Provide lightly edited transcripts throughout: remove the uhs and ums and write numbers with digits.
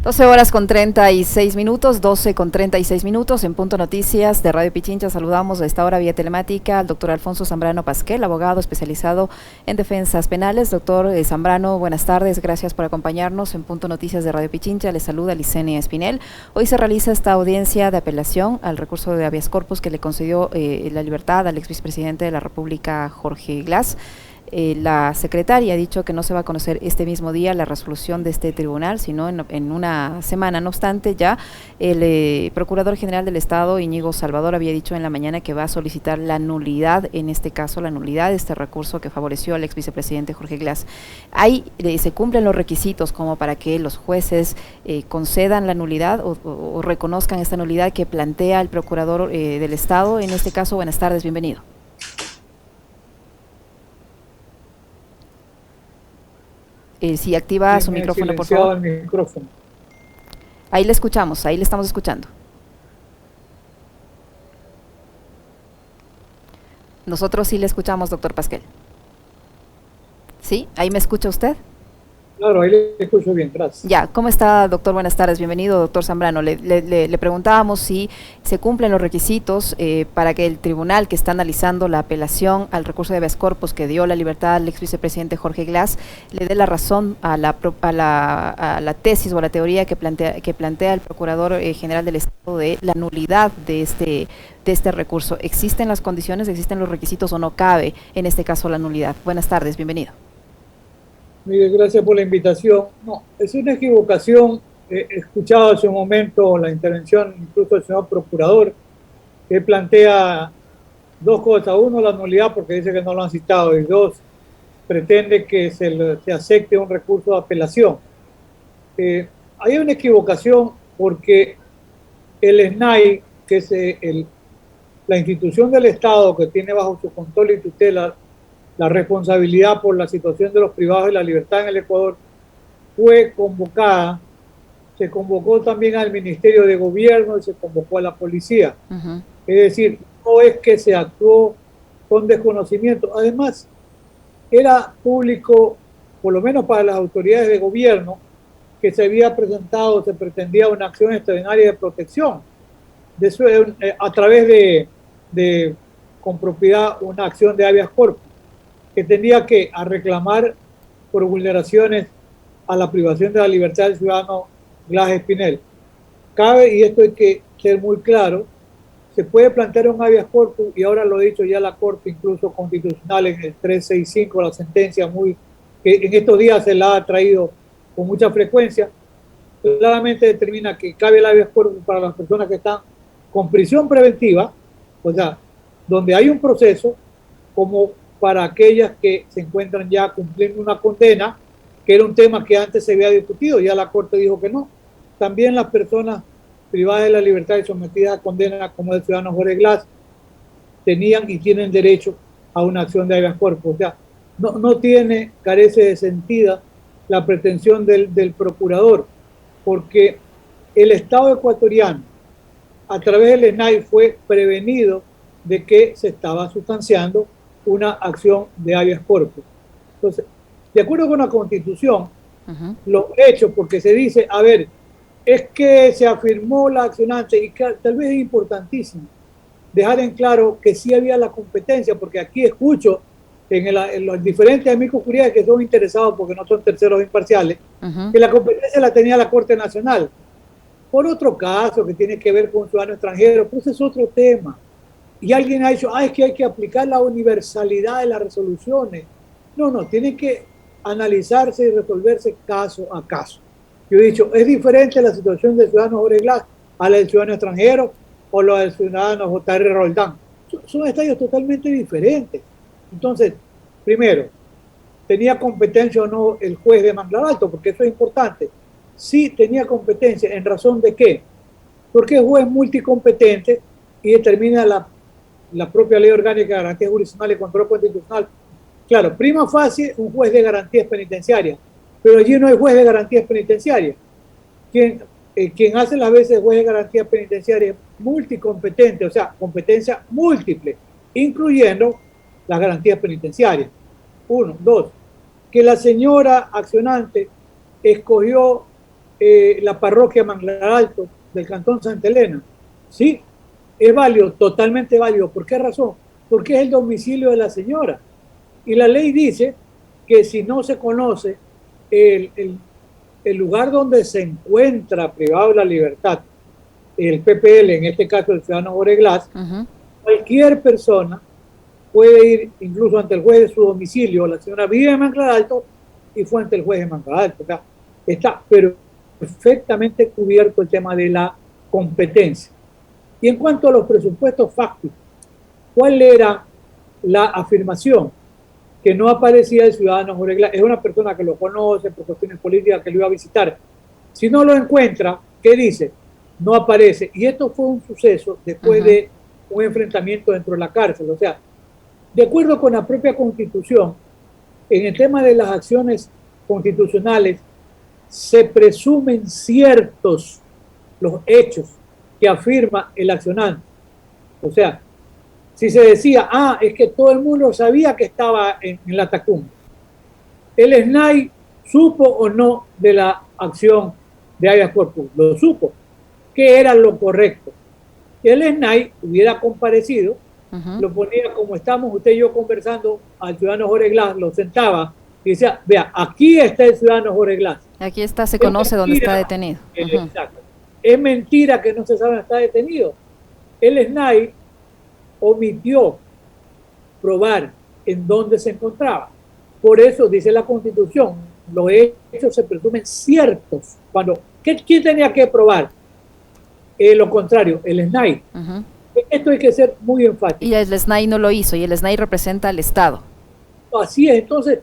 12 horas con 36 minutos, 12 con 36 minutos, en Punto Noticias de Radio Pichincha. Saludamos a esta hora vía telemática al doctor Alfonso Zambrano Pasquel, abogado especializado en defensas penales. Doctor Zambrano, buenas tardes, gracias por acompañarnos en Punto Noticias de Radio Pichincha. Les saluda Licenia Espinel. Hoy se realiza esta audiencia de apelación al recurso de habeas corpus que le concedió la libertad al ex vicepresidente de la República, Jorge Glass. La secretaria ha dicho que no se va a conocer este mismo día la resolución de este tribunal, sino en una semana. No obstante, ya el Procurador General del Estado, Íñigo Salvador, había dicho en la mañana que va a solicitar la nulidad, en este caso la nulidad de este recurso que favoreció al ex vicepresidente Jorge Glass. Ahí se cumplen los requisitos como para que los jueces concedan la nulidad o reconozcan esta nulidad que plantea el Procurador del Estado. En este caso, buenas tardes, bienvenido. Si activa su micrófono, por favor. El micrófono. Ahí le escuchamos, ahí le estamos escuchando. Nosotros sí le escuchamos, doctor Pasquel. ¿Sí? ¿Ahí me escucha usted? Claro, ahí le escucho bien, gracias. Ya, ¿cómo está, doctor? Buenas tardes, bienvenido, doctor Zambrano. Le preguntábamos si se cumplen los requisitos para que el tribunal que está analizando la apelación al recurso de habeas corpus que dio la libertad al ex vicepresidente Jorge Glass le dé la razón a la tesis o a la teoría que plantea el Procurador General del Estado de la nulidad de este recurso. ¿Existen las condiciones, existen los requisitos o no cabe en este caso la nulidad? Buenas tardes, bienvenido. Mire, gracias por la invitación. No, es una equivocación. He escuchado hace un momento la intervención incluso del señor Procurador, que plantea dos cosas. Uno, la nulidad, porque dice que no lo han citado, y dos, pretende que se acepte un recurso de apelación. Hay una equivocación porque el SNAI, que es la institución del Estado que tiene bajo su control y tutela la responsabilidad por la situación de los privados y la libertad en el Ecuador, fue convocada, se convocó también al Ministerio de Gobierno y se convocó a la policía. Es decir, no es que se actuó con desconocimiento. Además, era público, por lo menos para las autoridades de gobierno, que se había presentado, se pretendía una acción extraordinaria de protección, a través con propiedad, una acción de habeas corpus, que tenía que reclamar por vulneraciones a la privación de la libertad del ciudadano Glass Espinel. Cabe, y esto hay que ser muy claro, se puede plantear un habeas corpus, y ahora lo ha dicho ya la Corte, incluso constitucional, en el 365, la sentencia que en estos días se la ha traído con mucha frecuencia, claramente determina que cabe el habeas corpus para las personas que están con prisión preventiva, o sea, donde hay un proceso, como para aquellas que se encuentran ya cumpliendo una condena, que era un tema que antes se había discutido, ya la Corte dijo que no. También las personas privadas de la libertad y sometidas a condena, como el ciudadano Jorge Glass, tenían y tienen derecho a una acción de habeas corpus. O sea, carece de sentido la pretensión del procurador, porque el Estado ecuatoriano, a través del SNAI, fue prevenido de que se estaba sustanciando una acción de habeas corpus. Entonces, de acuerdo con la Constitución, los hechos, porque se dice, a ver, es que se afirmó la accionante, y que tal vez es importantísimo dejar en claro que sí había la competencia, porque aquí escucho en los diferentes amigos jurídicos que son interesados, porque no son terceros imparciales, que la competencia la tenía la Corte Nacional. Por otro caso que tiene que ver con ciudadanos extranjeros, pues es otro tema. Y alguien ha dicho, es que hay que aplicar la universalidad de las resoluciones. No, tiene que analizarse y resolverse caso a caso. Yo he dicho, es diferente la situación del ciudadano Jorge Glass a la del ciudadano extranjero o la del ciudadano J.R. Roldán. Son estadios totalmente diferentes. Entonces, primero, ¿tenía competencia o no el juez de Manglar Alto? Porque eso es importante. Sí tenía competencia, ¿en razón de qué? Porque es juez multicompetente y determina la propia Ley Orgánica de Garantías Jurisdiccionales y Control Constitucional. Claro, prima facie un juez de garantías penitenciarias, pero allí no hay juez de garantías penitenciarias. Quien hace las veces de juez de garantías penitenciarias multicompetente, o sea, competencia múltiple, incluyendo las garantías penitenciarias. Uno, dos, que la señora accionante escogió la parroquia Manglar Alto del Cantón Santa Elena. Sí, es válido, totalmente válido. ¿Por qué razón? Porque es el domicilio de la señora. Y la ley dice que si no se conoce el, el, el lugar donde se encuentra privado de la libertad, el PPL, en este caso el ciudadano Jorge Glass, cualquier persona puede ir incluso ante el juez de su domicilio. La señora vive en Manglar Alto y fue ante el juez de Manglar Alto. O sea, está perfectamente cubierto el tema de la competencia. Y en cuanto a los presupuestos fácticos, ¿cuál era la afirmación? Que no aparecía el ciudadano Jorge Glass. Es una persona que lo conoce por cuestiones políticas, que lo iba a visitar. Si no lo encuentra, ¿qué dice? No aparece. Y esto fue un suceso después de un enfrentamiento dentro de la cárcel. O sea, de acuerdo con la propia Constitución, en el tema de las acciones constitucionales, se presumen ciertos los hechos que afirma el accionante. O sea, si se decía, es que todo el mundo sabía que estaba en la Tacunga, el SNAI supo o no de la acción de habeas corpus, lo supo, que era lo correcto. Si el SNAI hubiera comparecido, lo ponía como estamos usted y yo conversando al ciudadano Jorge Glass, lo sentaba y decía, vea, aquí está el ciudadano Jorge Glass. Aquí está, se conoce dónde está detenido. Exacto. Es mentira que no se sabe dónde está detenido. El SNAI omitió probar en dónde se encontraba. Por eso dice la Constitución, los hechos se presumen ciertos. ¿Quién tenía que probar? Lo contrario, el SNAI. Esto hay que ser muy enfático. Y el SNAI no lo hizo, y el SNAI representa al Estado. Así es, entonces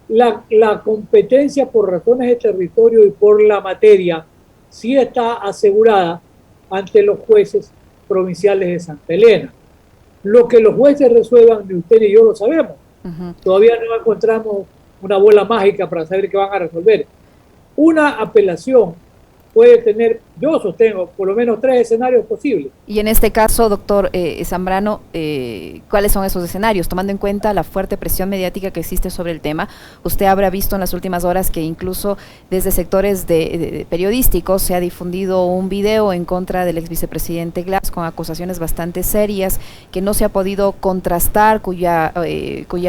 la competencia por razones de territorio y por la materia sí está asegurada ante los jueces provinciales de Santa Elena. Lo que los jueces resuelvan, ni usted ni yo lo sabemos. Todavía no encontramos una bola mágica para saber qué van a resolver. Una apelación puede tener, yo sostengo, por lo menos 3 escenarios posibles. Y en este caso, doctor Zambrano, ¿cuáles son esos escenarios? Tomando en cuenta la fuerte presión mediática que existe sobre el tema, usted habrá visto en las últimas horas que incluso desde sectores de periodísticos se ha difundido un video en contra del ex vicepresidente Glass con acusaciones bastante serias que no se ha podido contrastar, cuya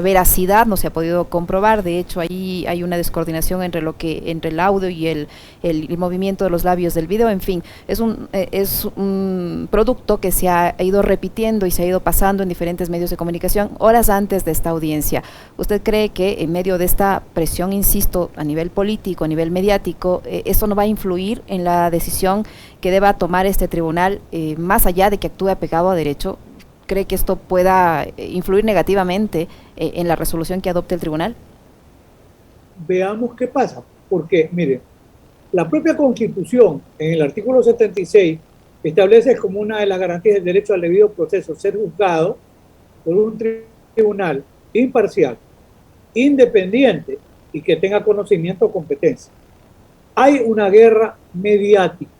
veracidad no se ha podido comprobar. De hecho, ahí hay una descoordinación entre el audio y el movimiento de los labios del video. En fin, es un producto que se ha ido repitiendo y se ha ido pasando en diferentes medios de comunicación horas antes de esta audiencia. ¿Usted cree que en medio de esta presión, insisto, a nivel político, a nivel mediático, esto no va a influir en la decisión que deba tomar este tribunal, más allá de que actúe apegado a derecho? ¿Cree que esto pueda influir negativamente en la resolución que adopte el tribunal? Veamos qué pasa, porque mire, la propia Constitución, en el artículo 76, establece como una de las garantías del derecho al debido proceso ser juzgado por un tribunal imparcial, independiente y que tenga conocimiento o competencia. Hay una guerra mediática,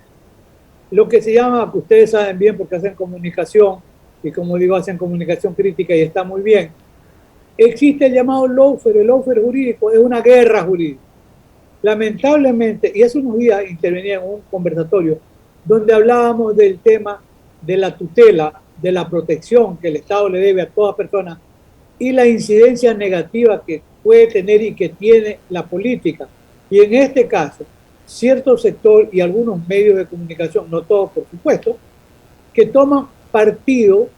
lo que se llama, que ustedes saben bien porque hacen comunicación, y como digo, hacen comunicación crítica y está muy bien. Existe el llamado lawfare, el lawfare jurídico, es una guerra jurídica. Lamentablemente, y hace unos días intervenía en un conversatorio donde hablábamos del tema de la tutela, de la protección que el Estado le debe a toda persona y la incidencia negativa que puede tener y que tiene la política. Y en este caso, cierto sector y algunos medios de comunicación, no todos por supuesto, que toman partido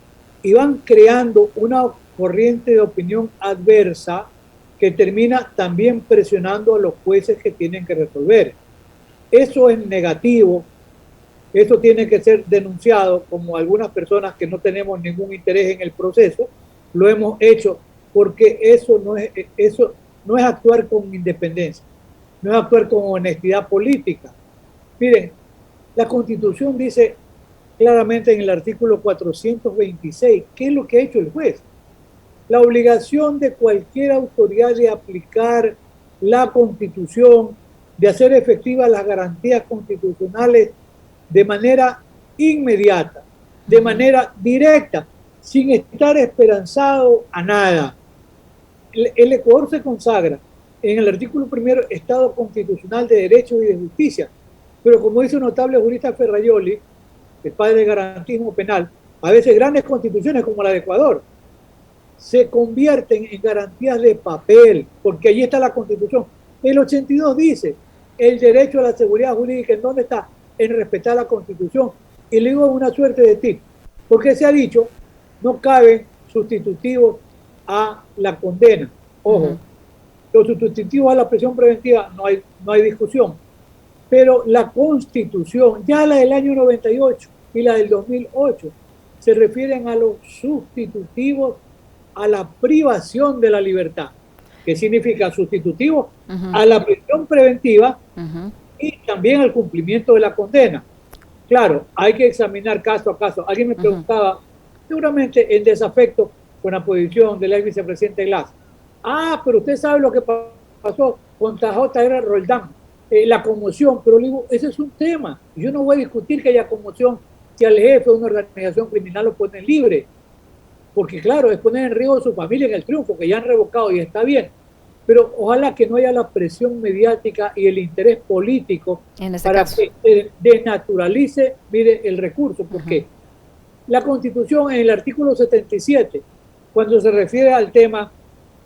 y van creando una corriente de opinión adversa que termina también presionando a los jueces que tienen que resolver. Eso es negativo, eso tiene que ser denunciado, como algunas personas que no tenemos ningún interés en el proceso, lo hemos hecho, porque eso no es actuar con independencia, no es actuar con honestidad política. Miren, la Constitución dice claramente en el artículo 426, ¿qué es lo que ha hecho el juez? La obligación de cualquier autoridad de aplicar la Constitución, de hacer efectivas las garantías constitucionales de manera inmediata, de manera directa, sin estar esperanzado a nada. El Ecuador se consagra en el artículo 1, Estado constitucional de Derecho y de Justicia. Pero como dice un notable jurista Ferraioli, el padre del garantismo penal, a veces grandes constituciones como la de Ecuador se convierten en garantías de papel, porque allí está la Constitución. El 82 dice, el derecho a la seguridad jurídica, ¿en dónde está? En respetar la Constitución. Y le digo una suerte de tip, porque se ha dicho, no caben sustitutivos a la condena. Ojo, los sustitutivos a la prisión preventiva no hay discusión. Pero la Constitución, ya la del año 98 y la del 2008, se refieren a los sustitutivos a la privación de la libertad. ¿Qué significa sustitutivo? A la prisión preventiva y también al cumplimiento de la condena. Claro, hay que examinar caso a caso. Alguien me preguntaba, seguramente en desafecto con la posición del ex vicepresidente Glass. Pero usted sabe lo que pasó con J.R. Roldán, la conmoción, pero le digo, ese es un tema. Yo no voy a discutir que haya conmoción si al jefe de una organización criminal lo ponen libre, porque claro, es poner en riesgo a su familia en el triunfo, que ya han revocado y está bien, pero ojalá que no haya la presión mediática y el interés político para que desnaturalice, mire, el recurso, porque la Constitución en el artículo 77, cuando se refiere al tema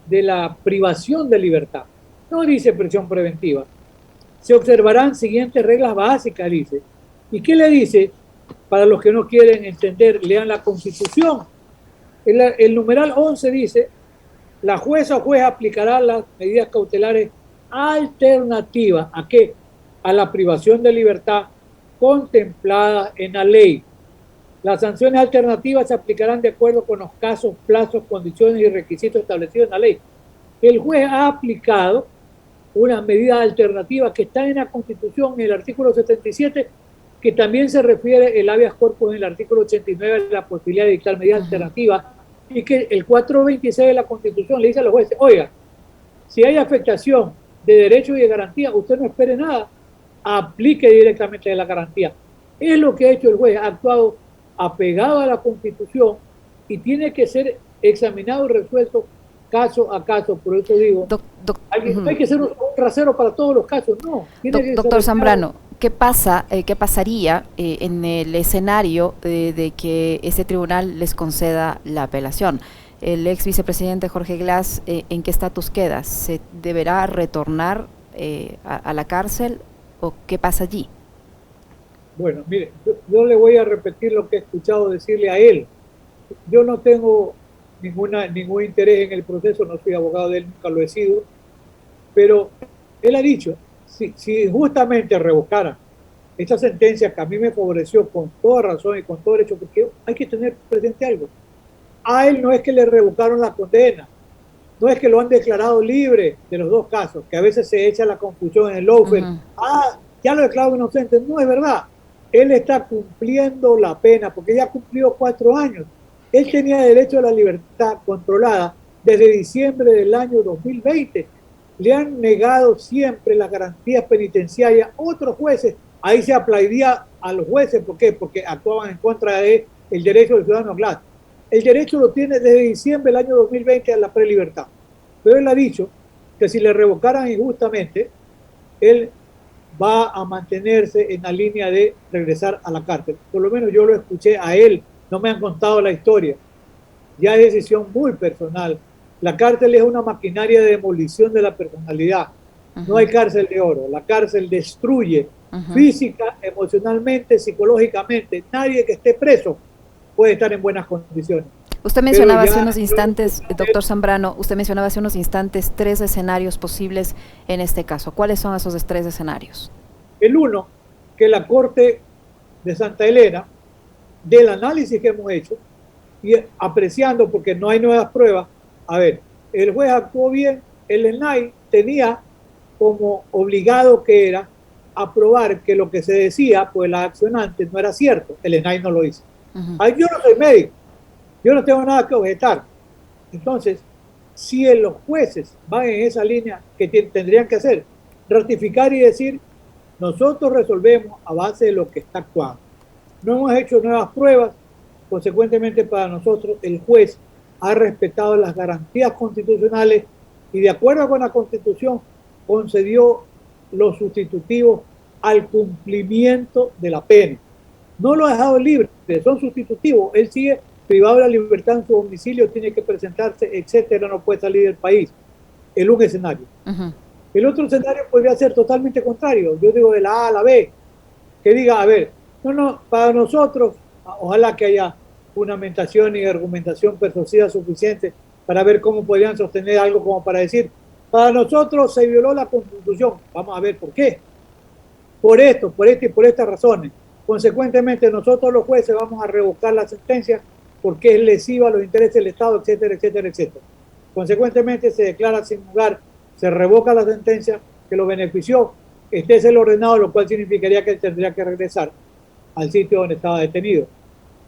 de la privación de libertad, no dice prisión preventiva, se observarán siguientes reglas básicas, dice. ¿Y qué le dice? Para los que no quieren entender, lean la Constitución. El numeral 11 dice, la jueza o juez aplicará las medidas cautelares alternativas. ¿A qué? A la privación de libertad contemplada en la ley. Las sanciones alternativas se aplicarán de acuerdo con los casos, plazos, condiciones y requisitos establecidos en la ley. El juez ha aplicado una medida alternativa que está en la Constitución, en el artículo 77, que también se refiere el habeas corpus en el artículo 89 a la posibilidad de dictar medidas alternativas, y que el 426 de la Constitución le dice a los jueces, oiga, si hay afectación de derechos y de garantía, usted no espere nada, aplique directamente la garantía. Es lo que ha hecho el juez, ha actuado apegado a la Constitución y tiene que ser examinado y resuelto caso a caso. Por eso digo, hay que ser un rasero para todos los casos. No, doctor Zambrano, ¿qué pasaría en el escenario de que ese tribunal les conceda la apelación? El ex vicepresidente Jorge Glass, ¿en qué estatus queda? ¿Se deberá retornar a la cárcel o qué pasa allí? Bueno, mire, yo le voy a repetir lo que he escuchado decirle a él. Yo no tengo ningún interés en el proceso, no soy abogado de él, nunca lo he sido, pero él ha dicho, si justamente revocara esta sentencia que a mí me favoreció con toda razón y con todo derecho, porque hay que tener presente algo, a él no es que le revocaron la condena, no es que lo han declarado libre de los dos casos, que a veces se echa la confusión en el lawfare, ya lo declarado inocente, no es verdad, él está cumpliendo la pena, porque ya cumplió 4 años. Él tenía derecho a la libertad controlada desde diciembre del año 2020. Le han negado siempre las garantías penitenciarias. Otros jueces, ahí se aplaudía a los jueces. ¿Por qué? Porque actuaban en contra del derecho del ciudadano Glass. El derecho lo tiene desde diciembre del año 2020 a la prelibertad. Pero él ha dicho que si le revocaran injustamente, él va a mantenerse en la línea de regresar a la cárcel. Por lo menos yo lo escuché a él. No me han contado la historia. Ya es decisión muy personal. La cárcel es una maquinaria de demolición de la personalidad. No hay cárcel de oro. La cárcel destruye física, emocionalmente, psicológicamente. Nadie que esté preso puede estar en buenas condiciones. Usted mencionaba hace unos instantes, doctor Zambrano, usted mencionaba hace unos instantes 3 escenarios posibles en este caso. ¿Cuáles son esos 3 escenarios? El uno, que la Corte de Santa Elena, del análisis que hemos hecho y apreciando porque no hay nuevas pruebas, a ver, el juez actuó bien, el SNAI tenía como obligado que era aprobar que lo que se decía, pues la accionante no era cierto, el SNAI no lo hizo. Yo no soy médico, yo no tengo nada que objetar. Entonces, si los jueces van en esa línea que tendrían que hacer, ratificar y decir, nosotros resolvemos a base de lo que está actuando. No hemos hecho nuevas pruebas, consecuentemente para nosotros el juez ha respetado las garantías constitucionales y de acuerdo con la Constitución concedió los sustitutivos al cumplimiento de la pena. No lo ha dejado libre, son sustitutivos. Él sigue privado de la libertad en su domicilio, tiene que presentarse, etcétera, no puede salir del país. Es un escenario. El otro escenario podría ser totalmente contrario. Yo digo de la A a la B, que diga, a ver, no, para nosotros, ojalá que haya fundamentación y argumentación persuasiva suficiente para ver cómo podrían sostener algo como para decir, para nosotros se violó la Constitución. Vamos a ver por qué. Por esto, por y por estas razones. Consecuentemente, nosotros los jueces vamos a revocar la sentencia porque es lesiva a los intereses del Estado, etcétera, etcétera, etcétera. Consecuentemente, se declara sin lugar, se revoca la sentencia que lo benefició, este es el ordenado, lo cual significaría que él tendría que regresar al sitio donde estaba detenido.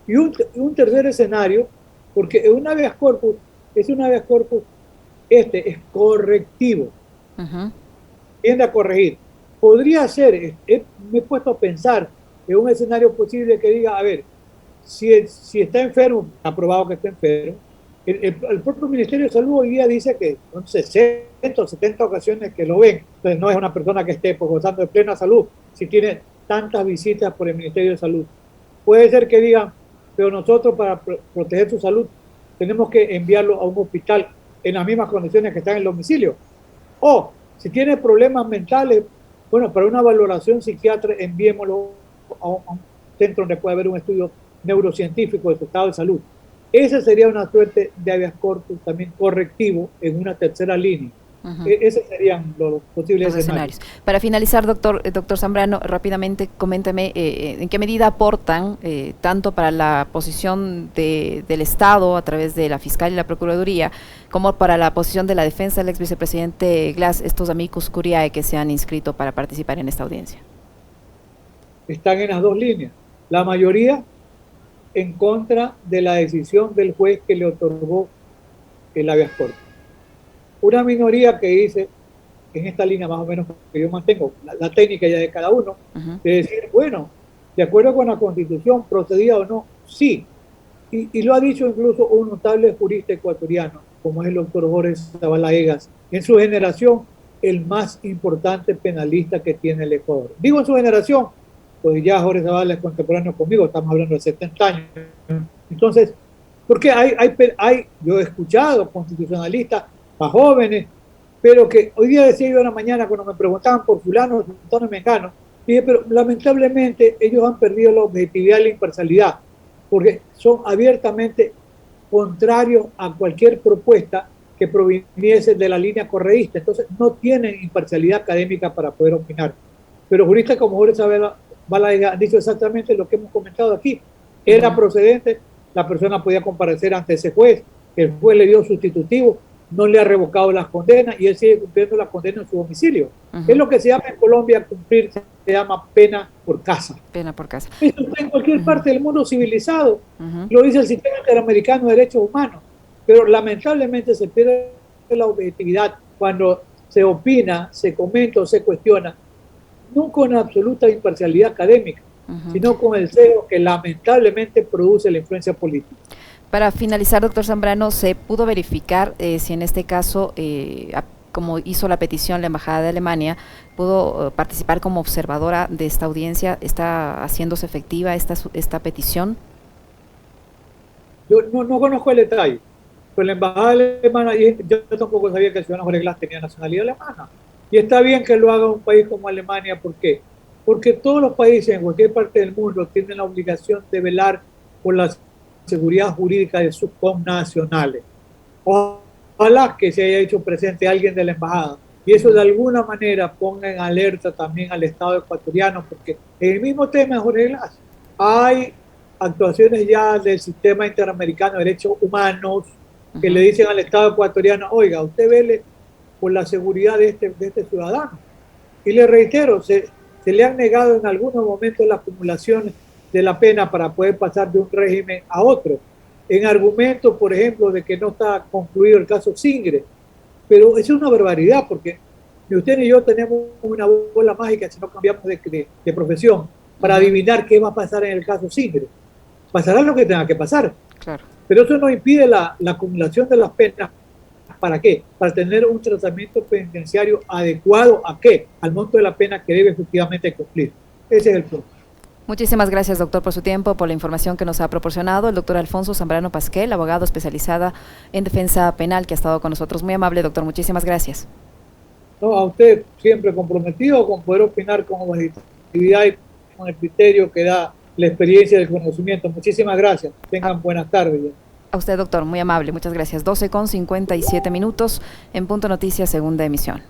Y un tercer escenario, porque un habeas corpus es es correctivo, tiende a corregir. Podría ser, me he puesto a pensar en un escenario posible que diga, a ver, si está enfermo, ha probado que está enfermo, el propio Ministerio de Salud hoy día dice que son 60 o 70 ocasiones que lo ven, entonces no es una persona que esté gozando de plena salud, si tiene tantas visitas por el Ministerio de Salud. Puede ser que digan, pero nosotros para proteger su salud tenemos que enviarlo a un hospital en las mismas condiciones que están en el domicilio. O si tiene problemas mentales, bueno, para una valoración psiquiátrica enviémoslo a un centro donde puede haber un estudio neurocientífico de su estado de salud. Esa sería una suerte de habeas corpus también correctivo en una tercera línea. Esos serían los posibles escenarios. Para finalizar, doctor Zambrano, rápidamente coméntame en qué medida aportan tanto para la posición del Estado a través de la Fiscal y la Procuraduría, como para la posición de la defensa del ex vicepresidente Glass, estos amicus curiae que se han inscrito para participar en esta audiencia. Están en las dos líneas. La mayoría en contra de la decisión del juez que le otorgó el habeas corpus. Una minoría que dice, en esta línea más o menos que yo mantengo, la técnica ya de cada uno, de decir, bueno, de acuerdo con la Constitución, procedía o no, sí. Y lo ha dicho incluso un notable jurista ecuatoriano, como es el doctor Jorge Zavala Egas, en su generación, el más importante penalista que tiene el Ecuador. Digo en su generación, pues ya Jorge Zavala es contemporáneo conmigo, estamos hablando de 70 años. Entonces, porque yo he escuchado constitucionalistas más jóvenes, pero que hoy día decía yo en la mañana cuando me preguntaban por fulano, sultano y mengano, dije, pero lamentablemente ellos han perdido la objetividad y la imparcialidad, porque son abiertamente contrarios a cualquier propuesta que proviniese de la línea correísta, entonces no tienen imparcialidad académica para poder opinar. Pero juristas como Jorge Zavala han dicho exactamente lo que hemos comentado aquí. Era procedente, la persona podía comparecer ante ese juez, el juez le dio sustitutivo, no le ha revocado las condenas y él sigue cumpliendo las condenas en su domicilio. Es lo que se llama en Colombia cumplir, se llama pena por casa. Pena por casa. Esto está en cualquier parte del mundo civilizado, lo dice el sistema interamericano de derechos humanos, pero lamentablemente se pierde la objetividad cuando se opina, se comenta o se cuestiona, no con absoluta imparcialidad académica, sino con el sesgo que lamentablemente produce la influencia política. Para finalizar, doctor Zambrano, ¿se pudo verificar si en este caso, como hizo la petición la Embajada de Alemania, pudo participar como observadora de esta audiencia? ¿Está haciéndose efectiva esta petición? Yo no conozco el detalle, pero la Embajada Alemana, yo tampoco sabía que el ciudadano Jorge Glass tenía nacionalidad alemana. Y está bien que lo haga un país como Alemania, ¿por qué? Porque todos los países en cualquier parte del mundo tienen la obligación de velar por la seguridad jurídica de sus connacionales. Ojalá que se haya hecho presente alguien de la embajada y eso de alguna manera ponga en alerta también al Estado ecuatoriano, porque en el mismo tema de Jorge Glass hay actuaciones ya del sistema interamericano de derechos humanos que le dicen al Estado ecuatoriano, oiga, usted vele por la seguridad de este ciudadano. Y le reitero, se le han negado en algunos momentos la acumulación de la pena para poder pasar de un régimen a otro, en argumento, por ejemplo, de que no está concluido el caso Singre. Pero es una barbaridad, porque ni usted ni yo tenemos una bola mágica si no cambiamos de profesión para adivinar qué va a pasar en el caso Singre. Pasará lo que tenga que pasar. Claro. Pero eso no impide la acumulación de las penas ¿Para qué? Para tener un tratamiento penitenciario adecuado ¿a qué? Al monto de la pena que debe efectivamente cumplir. Ese es el punto. Muchísimas gracias, doctor, por su tiempo, por la información que nos ha proporcionado. El doctor Alfonso Zambrano Pasquel, abogado especializada en defensa penal, que ha estado con nosotros. Muy amable, doctor. Muchísimas gracias. No, a usted siempre comprometido con poder opinar con objetividad y con el criterio que da la experiencia y el conocimiento. Muchísimas gracias. Tengan buenas tardes. A usted, doctor, muy amable. Muchas gracias. 12:57 en Punto Noticias, segunda emisión.